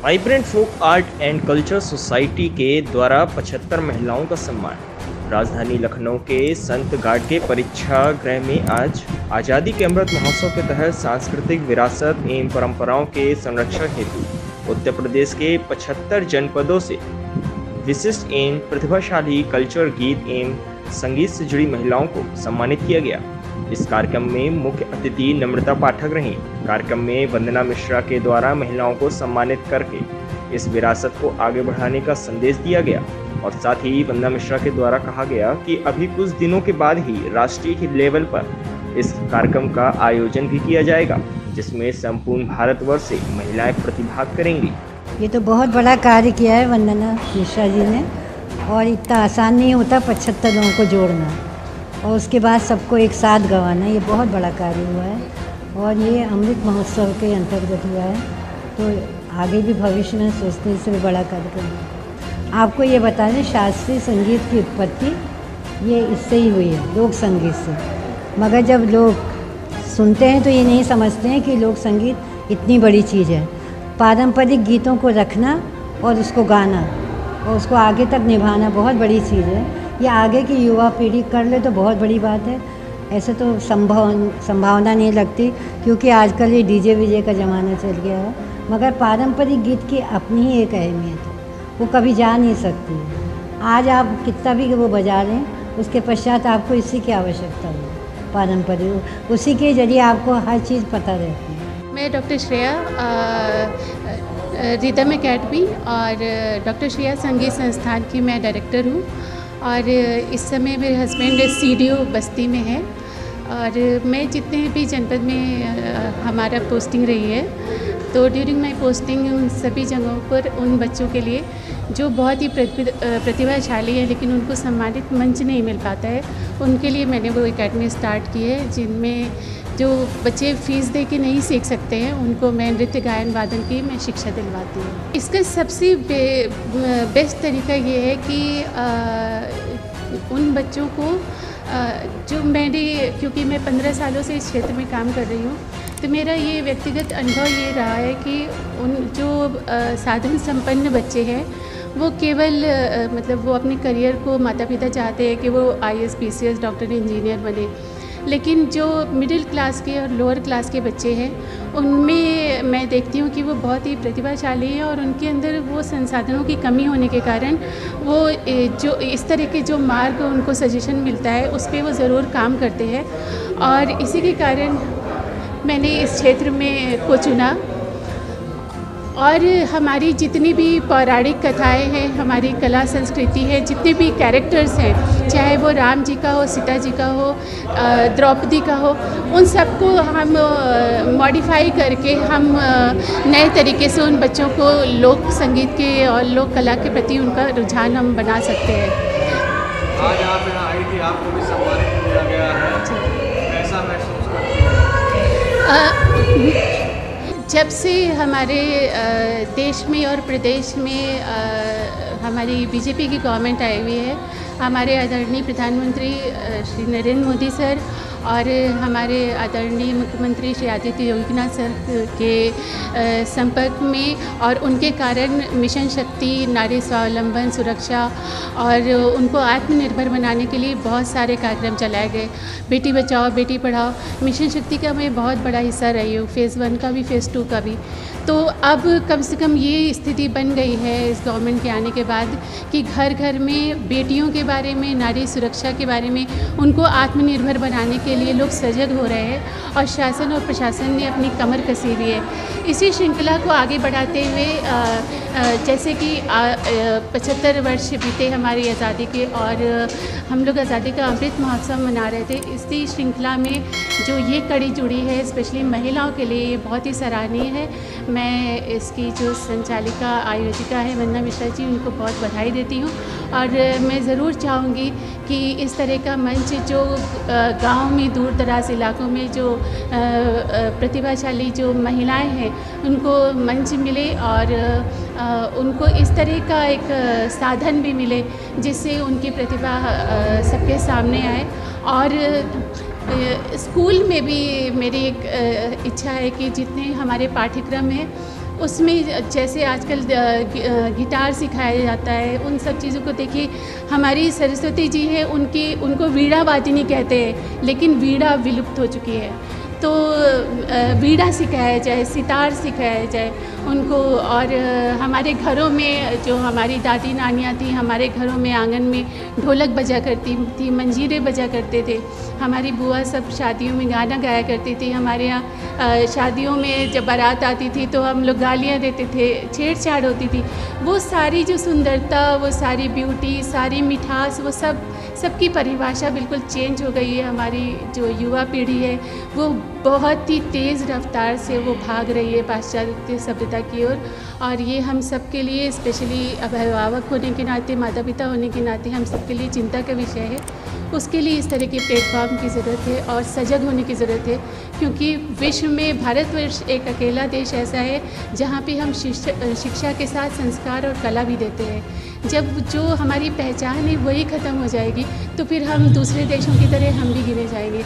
Vibrant folk art and culture society के द्वारा 75 महिलाओं का सम्मान। राजधानी लखनऊ के संत घाट के परीक्षा गृह में आज आज़ादी के अमृत महोत्सव के तहत सांस्कृतिक विरासत एवं परंपराओं के संरक्षण हेतु उत्तर प्रदेश के 75 जनपदों से विशिष्ट एवं प्रतिभाशाली कल्चर गीत एवं संगीत से जुड़ी महिलाओं को सम्मानित किया गया। इस कार्यक्रम में मुख्य अतिथि नम्रता पाठक रहीं। कार्यक्रम में वंदना मिश्रा के द्वारा महिलाओं को सम्मानित करके इस विरासत को आगे बढ़ाने का संदेश दिया गया और साथ ही वंदना मिश्रा के द्वारा कहा गया कि अभी कुछ दिनों के बाद ही राष्ट्रीय लेवल पर इस कार्यक्रम का आयोजन भी किया जाएगा, जिसमें संपूर्ण भारतवर्ष से महिलाएं प्रतिभाग करेंगी। ये तो बहुत बड़ा कार्य किया है वंदना मिश्रा जी ने, और इतना आसान नहीं होता 75 लोगों को जोड़ना और उसके बाद सबको एक साथ गवाना। ये बहुत बड़ा कार्य हुआ है और ये अमृत महोत्सव के अंतर्गत हुआ है, तो आगे भी भविष्य में सोचते हैं इससे बड़ा कार्यक्रम है। आपको ये बता दें, शास्त्रीय संगीत की उत्पत्ति ये इससे ही हुई है, लोक संगीत से। मगर जब लोग सुनते हैं तो ये नहीं समझते हैं कि लोक संगीत इतनी बड़ी चीज़ है। पारंपरिक गीतों को रखना और उसको गाना और उसको आगे तक निभाना बहुत बड़ी चीज़ है। ये आगे की युवा पीढ़ी कर ले तो बहुत बड़ी बात है। ऐसे तो संभावना नहीं लगती, क्योंकि आजकल ये डीजे वीजे का ज़माना चल गया है। मगर पारंपरिक गीत की अपनी ही एक अहमियत है, वो कभी जा नहीं सकती। आज आप कितना भी वो बजा लें, उसके पश्चात आपको इसी की आवश्यकता है। पारंपरिक उसी के जरिए आपको हर चीज़ पता रहती है। मैं डॉक्टर श्रेया रिदम एकेडमी और डॉक्टर श्रेया संगीत संस्थान की मैं डायरेक्टर हूँ और इस समय मेरे हस्बैंड CDO बस्ती में है और मैं जितने भी जनपद में हमारा पोस्टिंग रही है, तो ड्यूरिंग माई पोस्टिंग उन सभी जगहों पर उन बच्चों के लिए जो बहुत ही प्रतिभाशाली है लेकिन उनको सम्मानित मंच नहीं मिल पाता है, उनके लिए मैंने वो एकेडमी स्टार्ट की है, जिनमें जो बच्चे फीस दे के नहीं सीख सकते हैं उनको मैं नृत्य गायन वादन की मैं शिक्षा दिलवाती हूँ। इसका सबसे बेस्ट तरीका ये है कि उन बच्चों को जो मैंने, क्योंकि मैं 15 सालों से इस क्षेत्र में काम कर रही हूँ, तो मेरा ये व्यक्तिगत अनुभव ये रहा है कि उन जो साधन संपन्न बच्चे हैं वो केवल मतलब वो अपने करियर को, माता पिता चाहते हैं कि वो IAS PCS डॉक्टर इंजीनियर बने, लेकिन जो मिडिल क्लास के और लोअर क्लास के बच्चे हैं उनमें मैं देखती हूँ कि वो बहुत ही प्रतिभाशाली हैं और उनके अंदर वो संसाधनों की कमी होने के कारण वो जो इस तरह के जो मार्ग उनको सजेशन मिलता है उस पर वो ज़रूर काम करते हैं और इसी के कारण मैंने इस क्षेत्र में को चुना। और हमारी जितनी भी पौराणिक कथाएं हैं, हमारी कला संस्कृति है, जितने भी कैरेक्टर्स हैं, चाहे वो राम जी का हो, सीता जी का हो, द्रौपदी का हो, उन सबको हम मॉडिफाई करके हम नए तरीके से उन बच्चों को लोक संगीत के और लोक कला के प्रति उनका रुझान हम बना सकते हैं। आज आप यहाँ आई थी, आपको भी सम्मानित किया गया है, कैसा महसूस करती हैं? जब से हमारे देश में और प्रदेश में हमारी बीजेपी की गवर्नमेंट आई हुई है, हमारे आदरणीय प्रधानमंत्री श्री नरेंद्र मोदी सर और हमारे आदरणीय मुख्यमंत्री श्री आदित्य योगीनाथ सर के संपर्क में और उनके कारण मिशन शक्ति, नारी स्वावलंबन, सुरक्षा और उनको आत्मनिर्भर बनाने के लिए बहुत सारे कार्यक्रम चलाए गए। बेटी बचाओ बेटी पढ़ाओ, मिशन शक्ति का मैं बहुत बड़ा हिस्सा रही हूँ, फेज़ 1 का भी फेज़ 2 का भी। तो अब कम से कम ये स्थिति बन गई है इस गवर्नमेंट के आने के बाद कि घर घर में बेटियों के बारे में, नारी सुरक्षा के बारे में, उनको आत्मनिर्भर बनाने के लिए लोग सजग हो रहे हैं और शासन और प्रशासन ने अपनी कमर कसी हुई है। इसी श्रृंखला को आगे बढ़ाते हुए जैसे कि 75 वर्ष बीते हमारी आज़ादी के और हम लोग आज़ादी का अमृत महोत्सव मना रहे थे, इसी श्रृंखला में जो ये कड़ी जुड़ी है स्पेशली महिलाओं के लिए ये बहुत ही सराहनीय है। मैं इसकी जो संचालिका आयोजिका है वंदना मिश्रा जी, उनको बहुत बधाई देती हूँ और मैं ज़रूर चाहूँगी कि इस तरह का मंच जो गाँव में, दूर दराज इलाकों में जो प्रतिभाशाली जो महिलाएं हैं उनको मंच मिले और उनको इस तरह का एक साधन भी मिले जिससे उनकी प्रतिभा सबके सामने आए। और स्कूल में भी मेरी एक इच्छा है कि जितने हमारे पाठ्यक्रम हैं उसमें जैसे आजकल गिटार सिखाया जाता है, उन सब चीज़ों को देखिए। हमारी सरस्वती जी है, उनको वीणा वादिनी कहते हैं, लेकिन वीणा विलुप्त हो चुकी है। तो वीणा सिखाया जाए, सितार सिखाया जाए उनको। और हमारे घरों में जो हमारी दादी नानियाँ थी, हमारे घरों में आंगन में ढोलक बजा करती थी, मंजीरे बजा करते थे। हमारी बुआ सब शादियों में गाना गाया करती थी। हमारे यहाँ शादियों में जब बारात आती थी तो हम लोग गालियाँ देते थे, छेड़छाड़ होती थी। वो सारी जो सुंदरता, वो सारी ब्यूटी, सारी मिठास, वो सबकी परिभाषा बिल्कुल चेंज हो गई है। हमारी जो युवा पीढ़ी है वो बहुत ही तेज़ रफ्तार से वो भाग रही है पाश्चात्य सभ्यता की ओर। और ये हम सब के लिए, स्पेशली अभिभावक होने के नाते, माता पिता होने के नाते, हम सब के लिए चिंता का विषय है। उसके लिए इस तरह के प्लेटफॉर्म की ज़रूरत है और सजग होने की ज़रूरत है, क्योंकि विश्व में भारतवर्ष एक अकेला देश ऐसा है जहाँ पे हम शिक्षा के साथ संस्कार और कला भी देते हैं। जब जो हमारी पहचान है वही ख़त्म हो जाएगी तो फिर हम दूसरे देशों की तरह हम भी गिने जाएंगे।